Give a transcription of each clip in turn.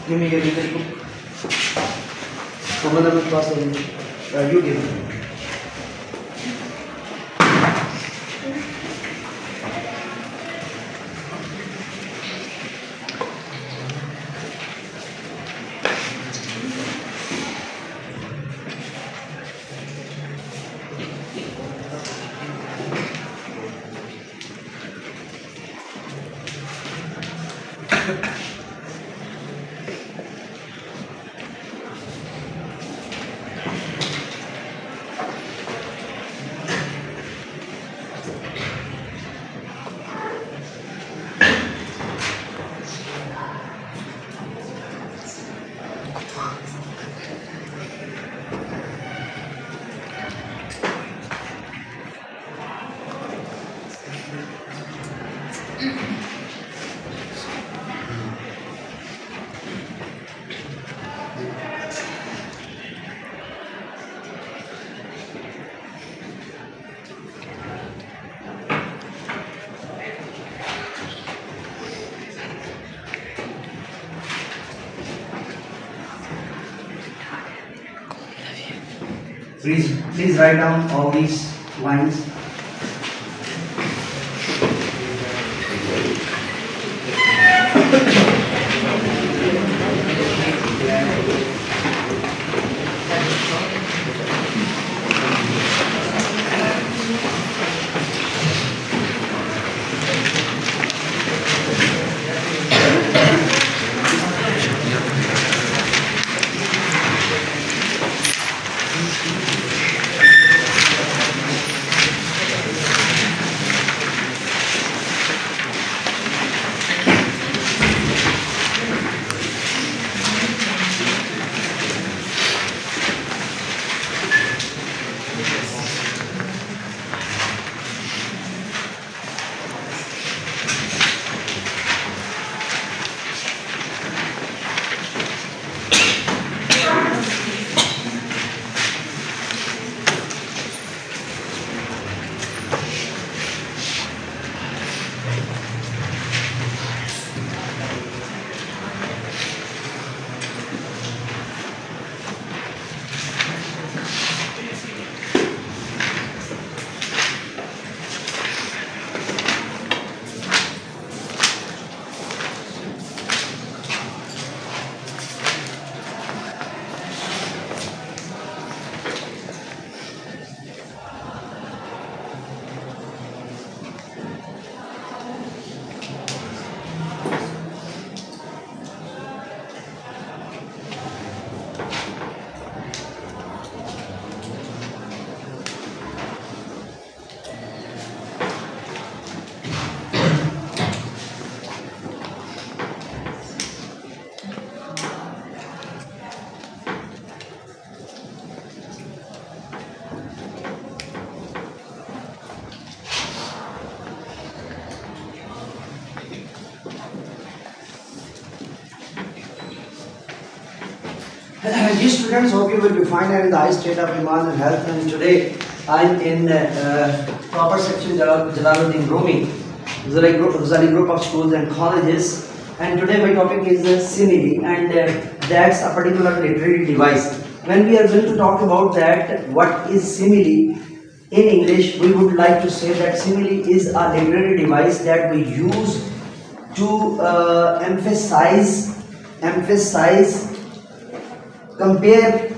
Give me your email book. Someone will pass on. You give me. Please write down all these lines. Dear students, hope you will be fine and in the high state of Iman and health. And today I am in proper section Jalaluddin Rumi, ghazali group of schools and colleges. And today my topic is simile, and that's a particular literary device. When we are going to talk about that, what is simile? In English, we would like to say that simile is a literary device that we use to emphasize, compare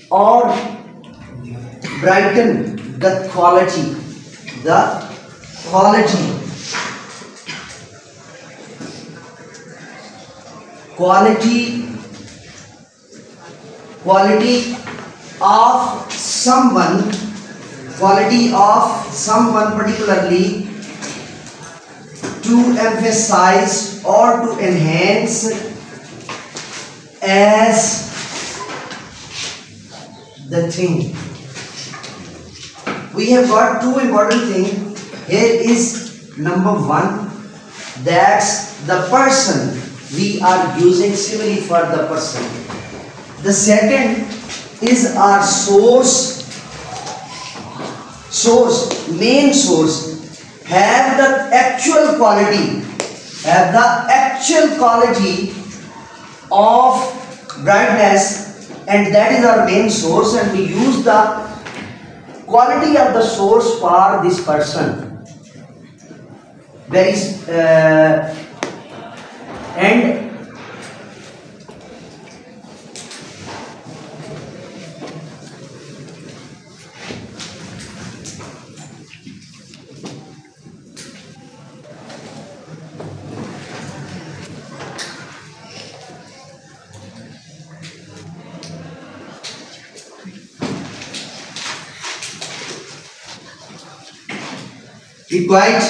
or brighten the quality of someone particularly, to emphasize or to enhance as the thing. We have got two important things. Here is number one, that's the person. We are using simile for the person. The second is our main source, have the actual quality of brightness, and that is our main source, and we use the quality of the source for this person. There is and be quiet.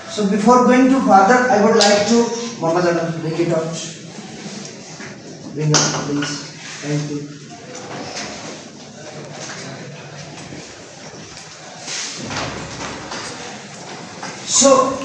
So before going to further, I would like to Muhammad, bring it out. Bring it up, please. Thank you. So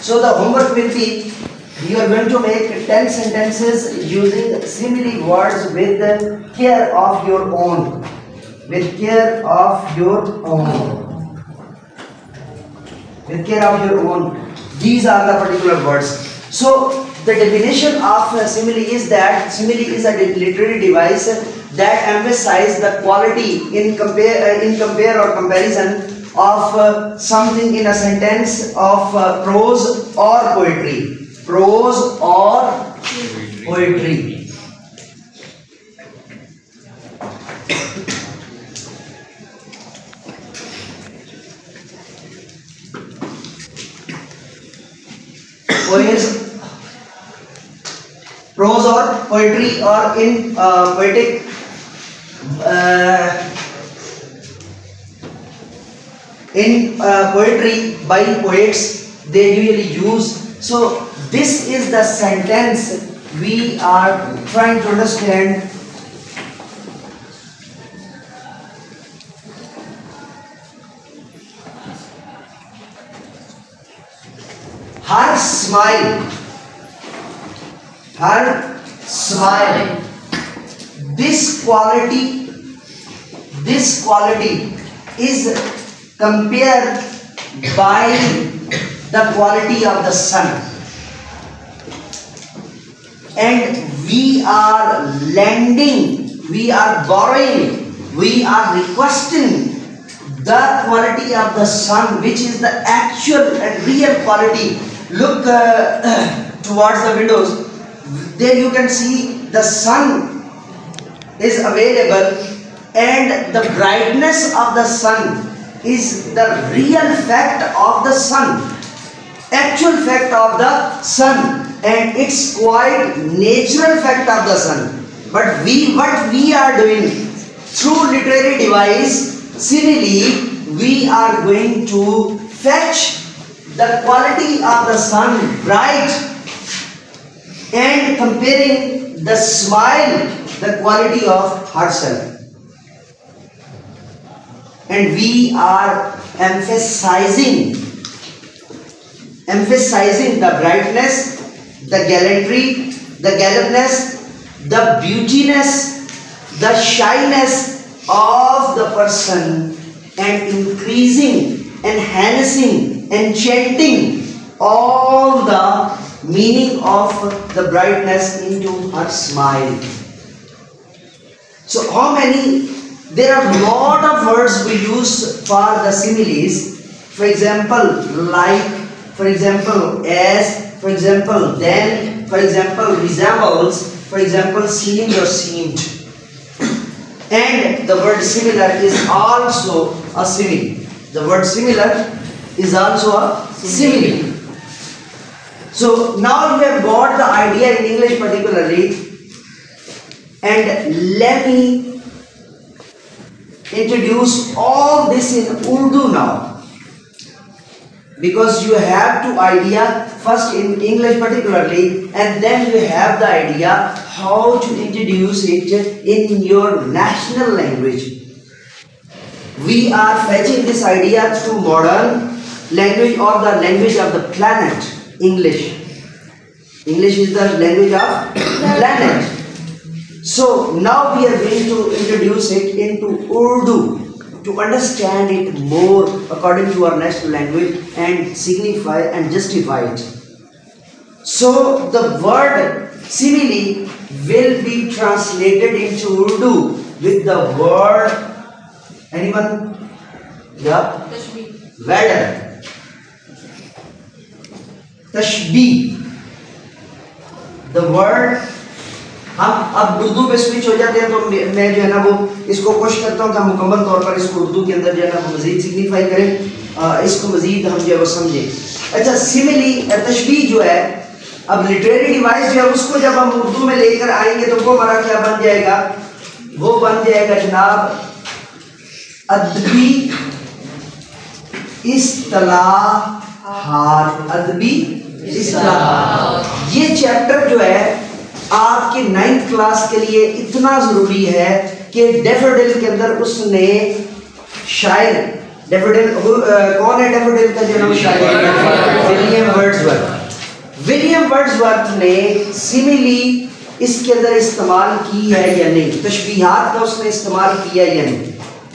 So the homework will be, you are going to make 10 sentences using simile words with care of your own. With care of your own. With care of your own. These are the particular words. So the definition of simile is that simile is a literary device that emphasizes the quality in compare or comparison of something in a sentence of prose or poetry. Prose or poetry. Prose or poetry, or in poetic poetry by poets they usually use. So this is the sentence we are trying to understand. Her smile, this quality is compared by the quality of the sun, and we are lending, we are borrowing, we are requesting the quality of the sun, which is the actual and real quality. Look towards the windows. There you can see the sun is available, and the brightness of the sun is the real fact of the sun, actual fact of the sun, and it's quite natural fact of the sun. But what we are doing through literary device simile, we are going to fetch the quality of the sun bright and comparing the smile, the quality of herself. And we are emphasizing the brightness, the gallantry, the gallantness, the beautiness, the shyness of the person, and increasing, enhancing enchanting all the meaning of the brightness into her smile. So how many? There are lot of words we use for the similes. For example, like, for example, as, for example, then, for example, resembles, for example, seemed or seemed. And the word similar is also a simile. The word similar is also a simile. So now you have got the idea in English particularly, and let me introduce all this in Urdu now, because you have to idea first in English particularly, and then you have the idea how to introduce it in your national language. We are fetching this idea through modern language or the language of the planet, English. English is the language of planet. So now we are going to introduce it into Urdu to understand it more according to our national language and signify and justify it. So the word simile will be translated into Urdu with the word, anyone? Yeah? Weather. Tashbih. The word, हम अब उर्दू पे switch हो जाते हैं, तो मैं जो है ना वो इसको कोशिश करता हूँ कि हम मुकम्मल तौर पर इसको उर्दू के अंदर जो है ना मज़ीद सिग्निफाई करें, इसको मज़ीद हम जो है वो समझें. अच्छा, सिमिली तशबीह जो है, अब लिटरेरी डिवाइस जो है उसको जब हम उर्दू में लेकर आएंगे तो वो हमारा क्या बन जाएगा? वो बन जाएगा जनाब अदबी इस्तिलाहात. अदबी इस्तिलाहात, ये चैप्टर जो है आपके 9th क्लास के लिए इतना ज़रूरी है कि डैफोडिल के अंदर उसने शायर, डैफोडिल कौन है? डैफोडिल का जन्म शायर विलियम वर्ड्सवर्थ ने सिमिली इसके अंदर इस्तेमाल की है या नहीं, तशबीहात का उसने इस्तेमाल किया या नहीं.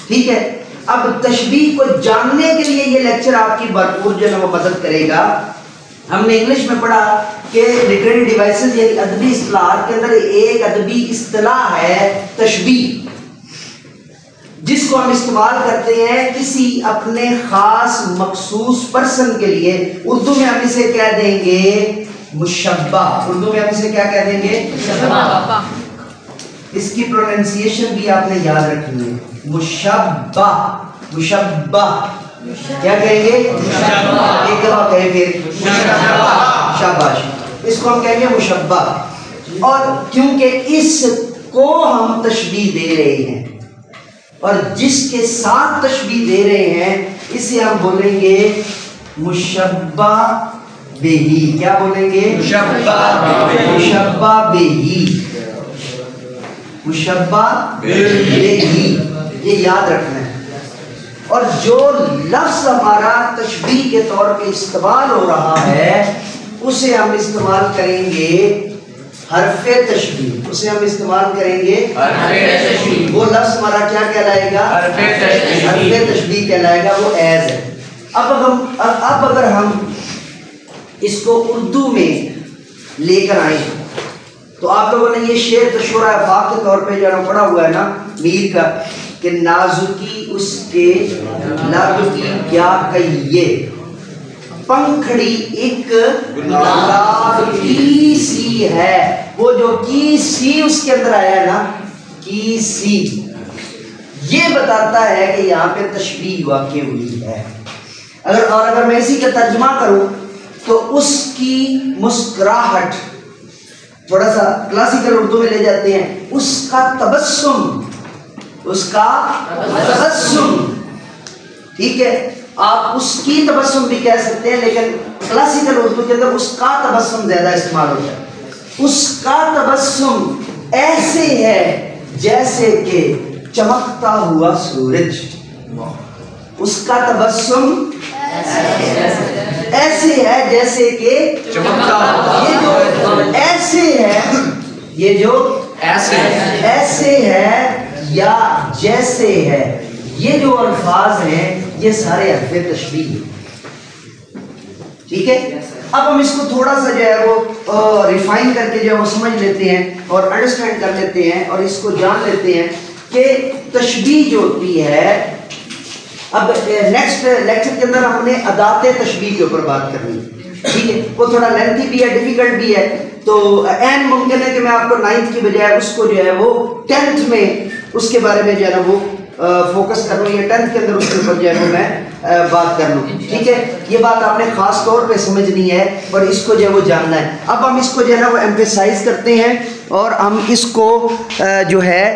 ठीक है, अब तशबीह को जानने के लिए ये लेक्चर आपकी भरपूर जो है वो मदद करेगा. हमने इंग्लिश में पढ़ा कि लिटरेरी डिवाइसेस यानी अदबी इस्तिलाहात के अंदर एक अदबी इस्तिलाह है तशबीह, जिसको हम इस्तेमाल करते हैं किसी अपने खास मखसूस पर्सन के लिए. उर्दू में हम इसे कह देंगे मुशब्बा. उर्दू में हम इसे क्या कह देंगे? मुशब्बा. इसकी प्रोनाउंसिएशन भी आपने याद रखनी है. मुशब्बा. मुशब्बा क्या कहेंगे? मुशब्बा. एक दफा कहें फिर. शाबाश. इसको हम कहेंगे मुशब्बा. और क्योंकि इसको हम तशबीह दे रहे हैं और जिसके साथ तशबीह दे रहे हैं इसे हम बोलेंगे मुशब्बा बेही. क्या बोलेंगे? मुशब्बा बेही. मुशब्बा बेही, ये याद रखना है. और जो लफ्ज़ हमारा तशबीह के तौर पे इस्तेमाल हो रहा है उसे हम इस्तेमाल करेंगे हरफे तशबीह. उसे हम इस्तेमाल करेंगे हरफे तशबीह. वो लफ्ज़ हमारा क्या कहलाएगा? हरफे तशबीह कहलाएगा. वो एज है. अब अगर हम इसको उर्दू में लेकर आए तो आप लोगों ने ये शेर तो शोरा फाक के तौर पे जो है पढ़ा हुआ है ना मीर का, कि नाजुकी उसके लब की क्या कहिए, पंखड़ी एक गुलाब की सी है. वो जो की सी उसके अंदर आया है ना, की सी, ये बताता है कि यहाँ पे तशबीह वाक़ई हुई है. अगर मैं इसी का तर्जुमा करूँ तो उसकी मुस्कुराहट, थोड़ा सा क्लासिकल उर्दू में ले जाते हैं, उसका तबस्सुम. ठीक है, आप उसकी तबस्सुम भी कह सकते हैं, लेकिन क्लासिकल उर्दू के अंदर उसका तबस्सुम ज्यादा इस्तेमाल होता है. उसका तबस्सुम ऐसे है जैसे कि चमकता हुआ सूरज. उसका तबस्सुम ऐसे है जैसे कि चमकता हुआ. ये जो ऐसे है, ये जो ऐसे है या जैसे है, ये जो अल्फाज हैं ये सारे हरफे तशबीह. ٹھیک ہے. اب ہم اس کو تھوڑا سا جو ہے وہ ریفائن کر کے جو ہے وہ سمجھ لیتے ہیں اور انڈرسٹینڈ کر لیتے ہیں اور اس کو جان لیتے ہیں کہ تشبیہ جو ہوتی ہے. اب نیکسٹ لیکچر کے اندر ہم نے ادات تشبیہ کے اوپر بات کرنی ہے. ٹھیک ہے, وہ تھوڑا لینتھی بھی ہے, ڈیفیکلٹ بھی ہے, تو این ممکن ہے کہ میں آپ کو 9th کی بجائے اس کو جو ہے وہ 10th میں اس کے بارے میں جو ہے نا وہ فوکس کر لوں, یا 10th کے اندر اس کے اوپر جو ہے وہ میں بات کر لوں. ٹھیک ہے, یہ بات آپ نے خاص طور پہ سمجھنی ہے اور اس کو جو ہے وہ جاننا ہے. اب ہم اس کو جو ہے نا وہ ایمفیسائز کرتے ہیں اور ہم اس کو جو ہے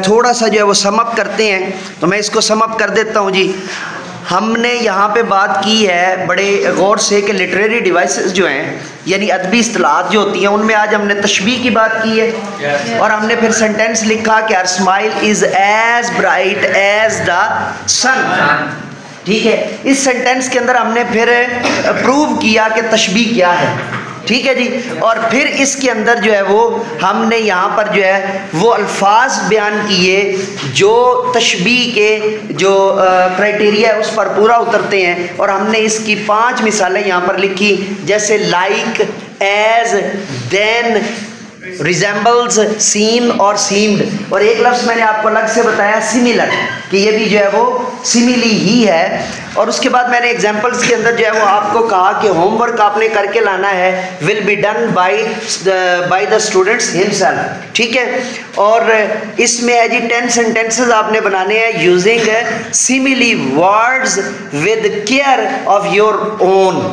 تھوڑا سا جو ہے وہ سم اپ کرتے ہیں. تو میں اس کو سم اپ کر دیتا ہوں جی. ہم نے یہاں پہ بات کی ہے بڑے غور سے کہ لٹریری ڈیوائسز جو ہیں یعنی ادبی اصطلاحات جو ہوتی ہیں ان میں آج ہم نے تشبیہ کی بات کی ہے, اور ہم نے پھر سینٹینس لکھا کہ our smile is as bright as the sun. ٹھیک ہے, اس سینٹینس کے اندر ہم نے پھر پروو کیا کہ تشبیہ کیا ہے. ٹھیک ہے جی, اور پھر اس کے اندر جو ہے وہ ہم نے یہاں پر جو ہے وہ الفاظ بیان کیے جو تشبیہ کے جو کرائٹیریا ہے اس پر پورا اترتے ہیں, اور ہم نے اس کی 5 مثالیں یہاں پر لکھی, جیسے لائک, ایز, دین, ریزیمبلز, سیم اور سیمڈ. اور ایک لفظ میں نے آپ کو الگ سے بتایا سیملر, کہ یہ بھی جو ہے وہ سیملی ہی ہے. اور اس کے بعد میں نے ایگزامپلس کے اندر جو ہے وہ آپ کو کہا کہ ہوم ورک آپ نے کر کے لانا ہے, will be done by the students himself. ٹھیک ہے, اور اس میں ہے جی 10 سینٹینسز آپ نے بنانے ہیں using simile words with care of your own.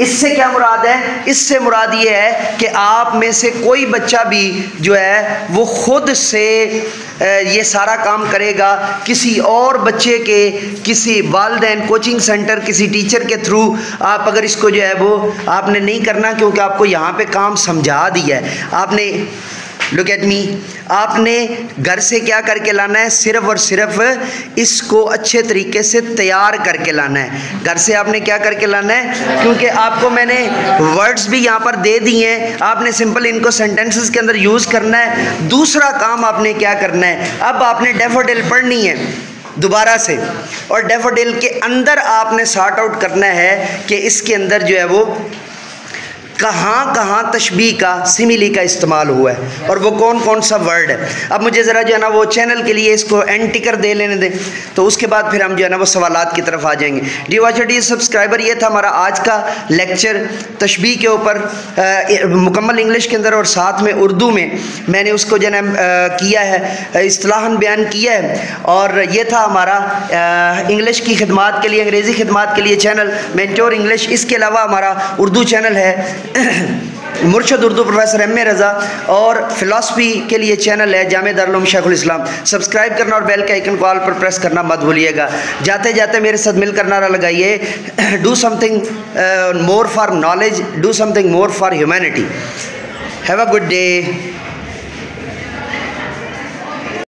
اس سے کیا مراد ہے؟ اس سے مراد یہ ہے کہ آپ میں سے کوئی بچہ بھی جو ہے وہ خود سے یہ سارا کام کرے گا, کسی اور بچے کے, کسی والدین, کوچنگ سینٹر, کسی ٹیچر کے تھرو آپ اگر اس کو جو ہے وہ آپ نے نہیں کرنا, کیونکہ آپ کو یہاں پہ کام سمجھا دیا ہے. آپ نے لک ایٹ می, آپ نے گھر سے کیا کر کے لانا ہے؟ صرف اور صرف اس کو اچھے طریقے سے تیار کر کے لانا ہے. گھر سے آپ نے کیا کر کے لانا ہے؟ کیونکہ آپ کو میں نے ورڈز بھی یہاں پر دے دیے ہیں, آپ نے سمپل ان کو سینٹینسز کے اندر یوز کرنا ہے. دوسرا کام آپ نے کیا کرنا ہے, اب آپ نے ڈیفوڈل پڑھنی ہے دوبارہ سے, اور ڈیفوڈل کے اندر آپ نے سارٹ آؤٹ کرنا ہے کہ اس کے اندر جو ہے وہ کہاں کہاں تشبیہ کا, سیملی کا استعمال ہوا ہے, اور وہ کون کون سا ورڈ ہے. اب مجھے ذرا جو ہے نا وہ چینل کے لیے اس کو اینڈ ٹکر دے لینے دیں, تو اس کے بعد پھر ہم جو ہے نا وہ سوالات کی طرف آ جائیں گے. ڈی واچر, ڈی سبسکرائبر, یہ تھا ہمارا آج کا لیکچر تشبیہ کے اوپر, مکمل انگلش کے اندر اور ساتھ میں اردو میں میں نے اس کو جو ہے نا کیا ہے, اصطلاحاً بیان کیا ہے. اور یہ تھا ہمارا انگلش کی خدمات کے لیے, انگریزی خدمات کے لیے چینل مینٹور انگلش. اس کے علاوہ ہمارا اردو چینل ہے مرشد اردو پروفیسر ایم اے رضا, اور فلاسفی کے لیے چینل ہے جامعہ دارالعلوم شیخ الاسلام. سبسکرائب کرنا اور بیل کا آئیکن کو آل پر پریس کرنا مت بھولیے گا. جاتے جاتے میرے ساتھ مل کر نعرہ لگائیے, do some thing more for knowledge, do some thing more for humanity. Have a good day.